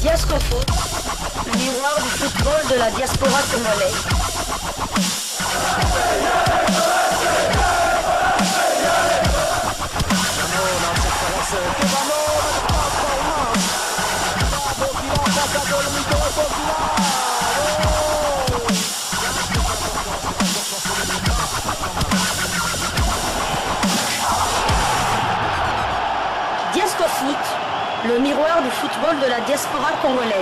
Diascofoot, le miroir du football de la diaspora congolaise. Diascofoot, le miroir du football de la diaspora congolaise.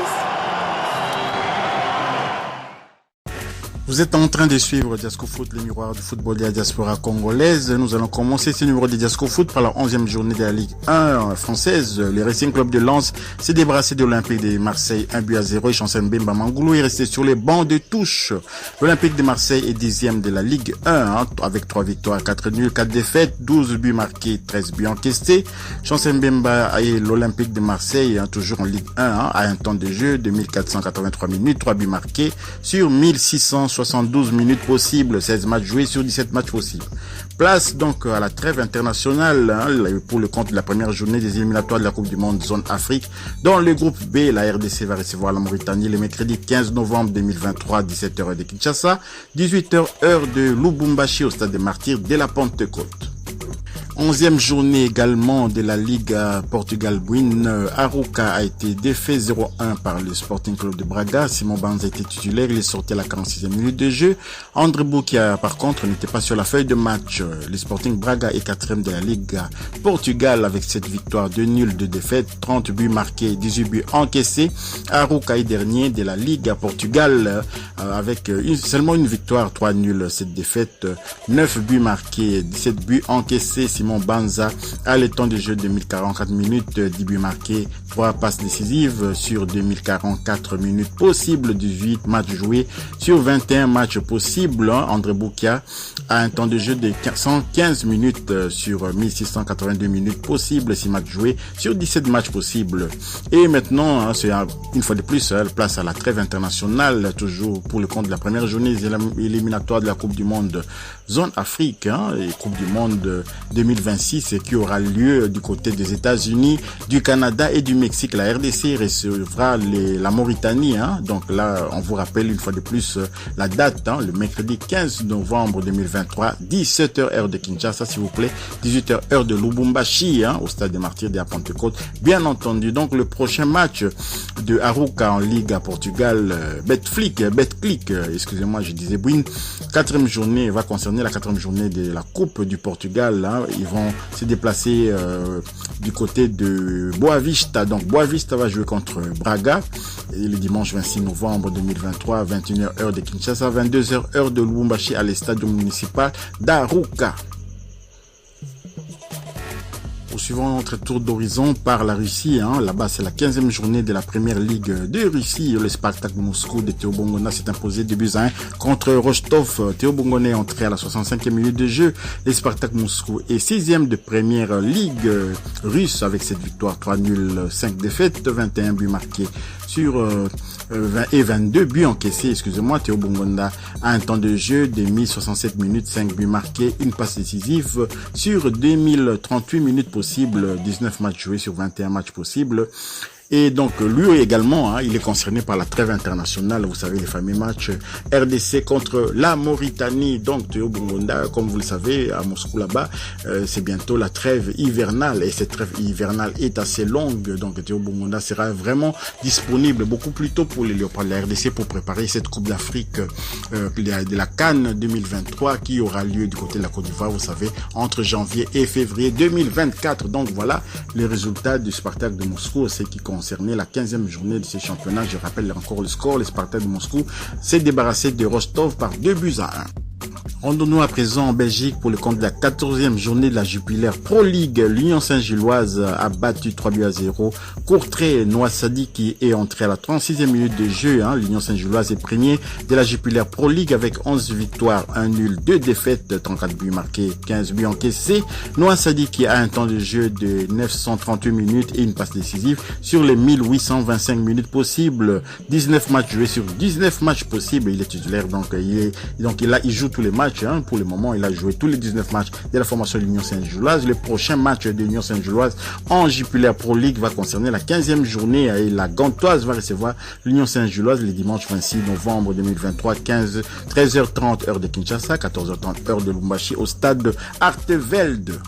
Vous êtes en train de suivre Diasco Foot, le miroir du football de la diaspora congolaise. Nous allons commencer ce numéro de Diasco Foot par la 11e journée de la Ligue 1 française. Le Racing Club de Lens s'est débarrassé de l'Olympique de Marseille 1-0 et Chancel Mbemba Mangoulou est resté sur les bancs de touche. L'Olympique de Marseille est 10e de la Ligue 1 avec 3 victoires, 4 nuls, 4 défaites, 12 buts marqués, 13 buts encaissés. Chancel Mbemba et l'Olympique de Marseille toujours en Ligue 1 à un temps de jeu de 1483 minutes, 3 buts marqués sur 1672 minutes possibles, 16 matchs joués sur 17 matchs possibles. Place donc à la trêve internationale pour le compte de la première journée des éliminatoires de la Coupe du Monde Zone Afrique. Dans le groupe B, la RDC va recevoir la Mauritanie le mercredi 15 novembre 2023, 17h de Kinshasa, 18h heure de Lubumbashi au stade des Martyrs de la Pentecôte. 11e journée également de la Ligue Portugal Win. Arouca a été défait 0-1 par le Sporting Club de Braga. Simon Banza était titulaire, il est sorti à la 46e minute de jeu. André Boukia, par contre, n'était pas sur la feuille de match. Le Sporting Braga est 4e de la Ligue Portugal avec 7 victoires, 2 nuls, 2 défaites, 30 buts marqués, 18 buts encaissés. Arouca est dernier de la Ligue Portugal avec seulement une victoire, 3 nuls, 7 défaites, 9 buts marqués, 17 buts encaissés. Simon Banza a le temps de jeu de 1044 minutes, 10 buts marqués, 3 passes décisives sur 2044 minutes possibles, 18 matchs joués sur 21 matchs possibles. André Boukia a un temps de jeu de 115 minutes sur 1682 minutes possibles, 6 matchs joués sur 17 matchs possibles. Et maintenant, c'est une fois de plus, place à la trêve internationale, toujours pour le compte de la première journée éliminatoire de la Coupe du Monde Zone Afrique, et Coupe du Monde 2026 qui aura lieu du côté des États-Unis, du Canada et du Mexique. La RDC recevra la Mauritanie. Donc là, on vous rappelle une fois de plus la date, le mercredi 15 novembre 2023, 17h heure de Kinshasa, s'il vous plaît, 18h heure de Lubumbashi, au stade des Martyrs de la Pentecôte. Bien entendu, donc le prochain match de Arouca en Ligue à Portugal, Betclic, excusez-moi, je disais Bouin, 4e journée va concerner la 4e journée de la Coupe du Portugal. Ils vont se déplacer du côté de Boavista. Donc Boavista va jouer contre Braga et le dimanche 26 novembre 2023, 21h heure de Kinshasa, 22h heure de Lubumbashi à l'estade municipal d'Arouca. Poursuivons notre tour d'horizon par la Russie. Là-bas, c'est la 15e journée de la première ligue de Russie. Le Spartak Moscou de Théo Bongona s'est imposé 2-1 contre Rostov. Théo Bongona est entré à la 65e minute de jeu. Le Spartak Moscou est 6e de première ligue russe avec cette victoire, 3 nuls, 5 défaites, 21 buts marqués sur 22 buts encaissés, excusez-moi. Théo Bongona a un temps de jeu de 1067 minutes, 5 buts marqués, une passe décisive sur 2038 minutes possibles, 19 matchs joués sur 21 matchs possibles. Et donc, lui également, il est concerné par la trêve internationale. Vous savez, les fameux matchs RDC contre la Mauritanie. Donc, Théo Bongona, comme vous le savez, à Moscou là-bas, c'est bientôt la trêve hivernale. Et cette trêve hivernale est assez longue. Donc, Théo Bongona sera vraiment disponible beaucoup plus tôt pour les Léopards de la RDC pour préparer cette Coupe d'Afrique de la CAN 2023 qui aura lieu du côté de la Côte d'Ivoire, vous savez, entre janvier et février 2024. Donc, voilà les résultats du Spartak de Moscou, c'est qui concernait la 15e journée de ce championnat. Je rappelle encore le score. Le Spartak de Moscou s'est débarrassé de Rostov par 2-1. Rendons-nous à présent en Belgique pour le compte de la 14e journée de la Jupiler Pro League. L'Union Saint-Gilloise a battu 3-0 Courtrai Noissadi qui est entré à la 36e minute de jeu. L'Union Saint-Gilloise est premier de la Jupiler Pro League avec 11 victoires, 1 nul, 2 défaites, 34 buts marqués, 15 buts encaissés. Noissadi qui a un temps de jeu de 938 minutes et une passe décisive sur les 1825 minutes possibles. 19 matchs joués sur 19 matchs possibles. Il est titulaire, donc il joue tous les matchs. matchs. Pour le moment, il a joué tous les 19 matchs de la formation de l'Union Saint-Gilloise. Le prochain match de l'Union Saint-Gilloise en Jupiler Pro League va concerner la 15e journée et la Gantoise va recevoir l'Union Saint-Gilloise le dimanche 26 novembre 2023, 13h30 heure de Kinshasa, 14h30 heure de Lubumbashi au stade de Artevelde.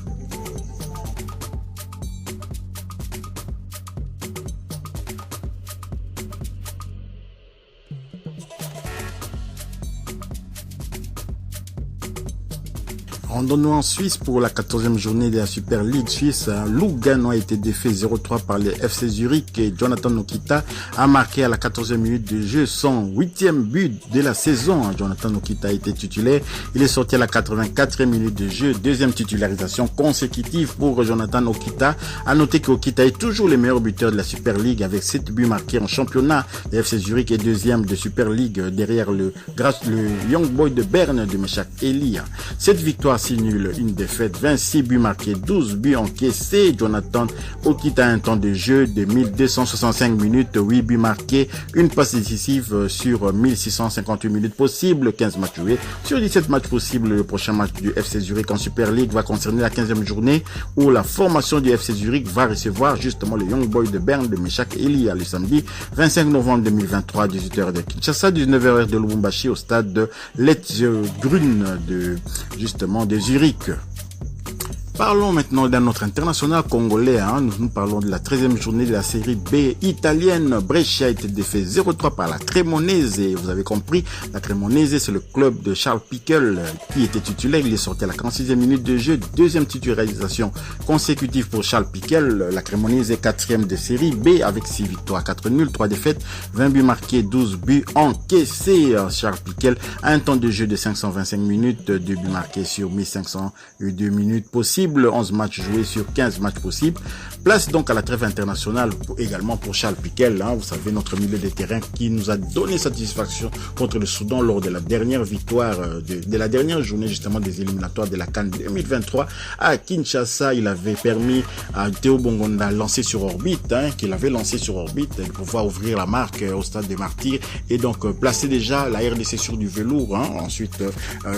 Rendons-nous en Suisse pour la 14e journée de la Super League suisse. Lugano a été défait 0-3 par les FC Zurich et Jonathan Okita a marqué à la 14e minute de jeu son 8e but de la saison. Jonathan Okita a été titulaire. Il est sorti à la 84e minute de jeu. Deuxième titularisation consécutive pour Jonathan Okita. À noter qu'Okita est toujours le meilleur buteur de la Super League avec 7 buts marqués en championnat. Le FC Zurich est deuxième de Super League derrière le Young Boy de Berne de Meshak Elia. Cette victoire nul, une défaite, 26 buts marqués, 12 buts encaissés. Jonathan Okita a un temps de jeu de 1265 minutes, 8 buts marqués, une passe décisive sur 1658 minutes possibles, 15 matchs joués. Sur 17 matchs possibles, le prochain match du FC Zurich en Super League va concerner la 15e journée où la formation du FC Zurich va recevoir justement le Young Boy de Berne de Meshak Elia le samedi 25 novembre 2023, 18h de Kinshasa, 19h de Lubumbashi au stade de Letzigrün de Zurich. Parlons maintenant d'un autre international congolais. Nous parlons de la 13e journée de la série B italienne. Brescia a été défait 0-3 par la Cremonese. Et vous avez compris, la Cremonese, c'est le club de Charles Pickel qui était titulaire. Il est sorti à la 46e minute de jeu. Deuxième titularisation consécutive pour Charles Pickel. La Cremonese est 4e de série B avec 6 victoires, 4 nuls, 3 défaites, 20 buts marqués, 12 buts encaissés. Charles Pickel a un temps de jeu de 525 minutes, 2 buts marqués sur 1502 minutes possibles. 11 matchs joués sur 15 matchs possibles. Place donc à la trêve internationale également pour Charles Pickel. Vous savez, notre milieu de terrain qui nous a donné satisfaction contre le Soudan lors de la dernière victoire de la dernière journée justement des éliminatoires de la CAN 2023 à Kinshasa. Il avait permis à Théo Bongonda lancer sur orbite, qu'il avait lancé sur orbite, de pouvoir ouvrir la marque au stade des Martyrs et donc placer déjà la RDC sur du velours. Ensuite,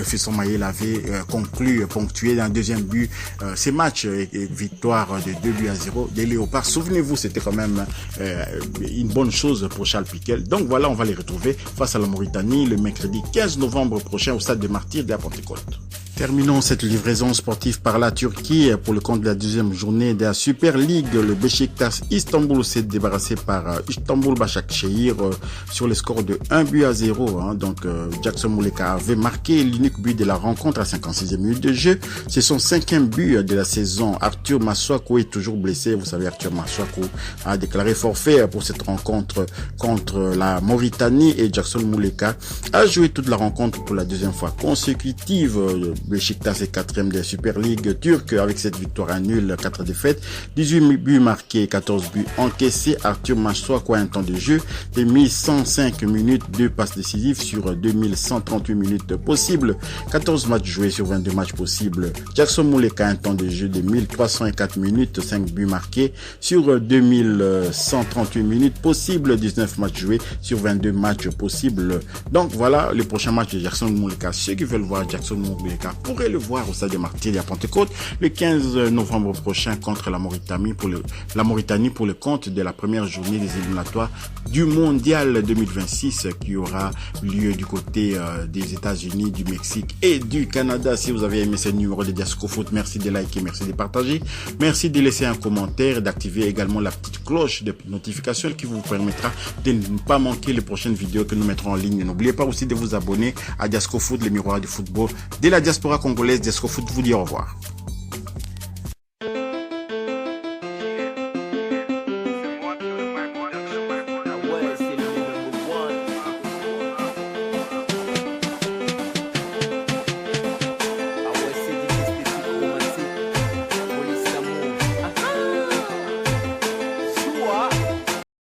Fisson Maïl avait ponctué d'un deuxième but ces matchs et victoire de 2-0 des Léopards. Souvenez-vous, c'était quand même une bonne chose pour Charles Pickel. Donc voilà, on va les retrouver face à la Mauritanie le mercredi 15 novembre prochain au stade de Martyrs de la Pentecôte. Terminons cette livraison sportive par la Turquie pour le compte de la deuxième journée de la Super League. Le Beşiktaş Istanbul s'est débarrassé par Istanbul Başakşehir sur le score de 1-0. Donc Jackson Muleka avait marqué l'unique but de la rencontre à 56e minute de jeu. C'est son 5e but de la saison. Arthur Masuaku est toujours blessé. Vous savez, Arthur Masuaku a déclaré forfait pour cette rencontre contre la Mauritanie et Jackson Muleka a joué toute la rencontre pour la deuxième fois consécutive. Beşiktaş est 4e de la Super League turque avec cette victoire à nul, 4 défaites, 18 buts marqués, 14 buts encaissés. Arthur Masuaku a un temps de jeu de 1105 minutes, 2 passes décisives sur 2138 minutes possibles, 14 matchs joués sur 22 matchs possibles. Jackson Muleka a un temps de jeu de 1304 minutes, 5 buts marqués sur 2138 minutes possibles, 19 matchs joués sur 22 matchs possibles. Donc voilà le prochain match de Jackson Muleka. Ceux qui veulent voir Jackson Muleka pourrait le voir au stade de Martyrs à Pentecôte le 15 novembre prochain contre la Mauritanie pour le compte de la première journée des éliminatoires du Mondial 2026 qui aura lieu du côté des États-Unis, du Mexique et du Canada. Si vous avez aimé ce numéro de Diasco Foot, merci de liker, merci de partager, merci de laisser un commentaire, d'activer également la petite cloche de notification qui vous permettra de ne pas manquer les prochaines vidéos que nous mettrons en ligne. N'oubliez pas aussi de vous abonner à Diasco Foot, le miroir du football de la diaspora congolaise. Diasco Foot vous dit au revoir.